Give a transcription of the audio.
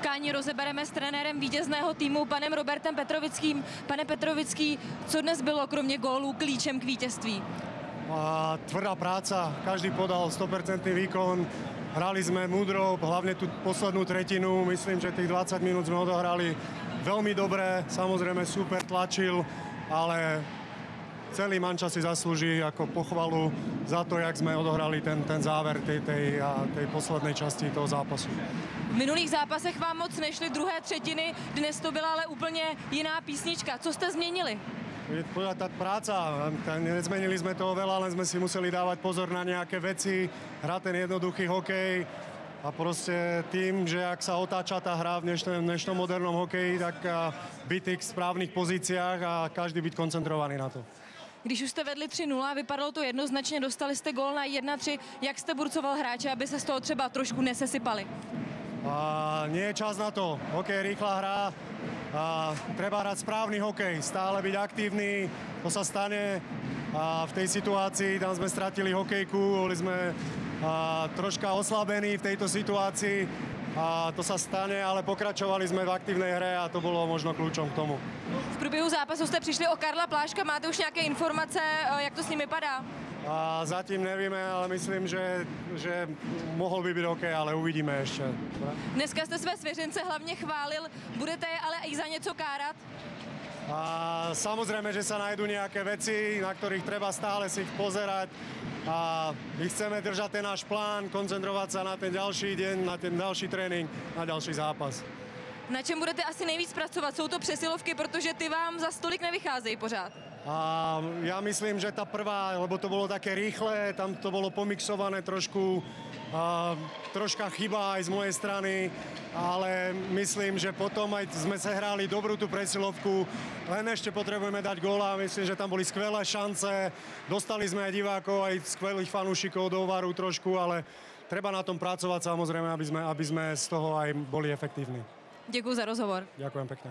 utkání rozebereme s trenérem vítězného týmu, panem Robertem Petrovickým. Pane Petrovický, co dnes bylo kromě gólů klíčem k vítězství? Tvrdá práca, každý podal 100% výkon. Hrali sme múdro, hlavne tú poslednú tretinu. Myslím, že tých 20 minút sme odohrali veľmi dobre. Samozrejme super tlačil, ale celý manča si zaslúži ako pochvalu za to, jak sme odohrali ten záver tej poslednej časti toho zápasu. V minulých zápasech vám moc nešly druhé třetiny, dnes to byla ale úplně jiná písnička. Co jste změnili? Tá práca, nezmenili sme toho veľa, len sme si museli dávať pozor na nejaké veci, hrať ten jednoduchý hokej a proste tým, že ak sa otáča tá hra v dnešnom modernom hokeji, tak byť v tých správnych pozíciách a každý byť koncentrovaný na to. Když už jste vedli 3-0, vypadalo to jednoznačně, dostali jste gól na 1-3. Jak jste burcoval hráče, aby se z toho třeba trošku nesesypali? Nie je čas na to. Hokej je rýchla hra. Treba hrať správny hokej, stále byť aktívny, to sa stane. V tej situácii tam sme stratili hokejku, boli sme troška oslabení v tejto situácii. To sa stane, ale pokračovali sme v aktívnej hre a to bolo možno kľúčom k tomu. V průběhu zápasu jste přišli o Karla Pláška, máte už nějaké informace, jak to s ním vypadá? Zatím nevíme, ale myslím, že mohl by být OK, ale uvidíme ještě. Dneska jste své svěřence hlavně chválil, budete je ale i za něco kárat? Samozrejme, že sa nájdú nejaké veci, na ktorých treba stále si ich pozerať. My chceme držať ten náš plán, koncentrovať sa na ten ďalší deň, na ten ďalší trénink, na ďalší zápas. Na čem budete asi nejvíc pracovat? Jsou to přesilovky, protože ty vám za stolik nevycházejí pořád. Ja myslím, že tá prvá, lebo to bolo také rýchle, tam to bolo pomixované trošku, troška chyba aj z mojej strany, ale myslím, že potom aj sme sa hrali dobrú tú presilovku, len ešte potrebujeme dať góla, myslím, že tam boli skvelé šance, dostali sme aj divákov, aj skvelých fanúšikov do varu trošku, ale treba na tom pracovať samozrejme, aby sme z toho aj boli efektívni. Děkuji za rozhovor. Ďakujem pekne.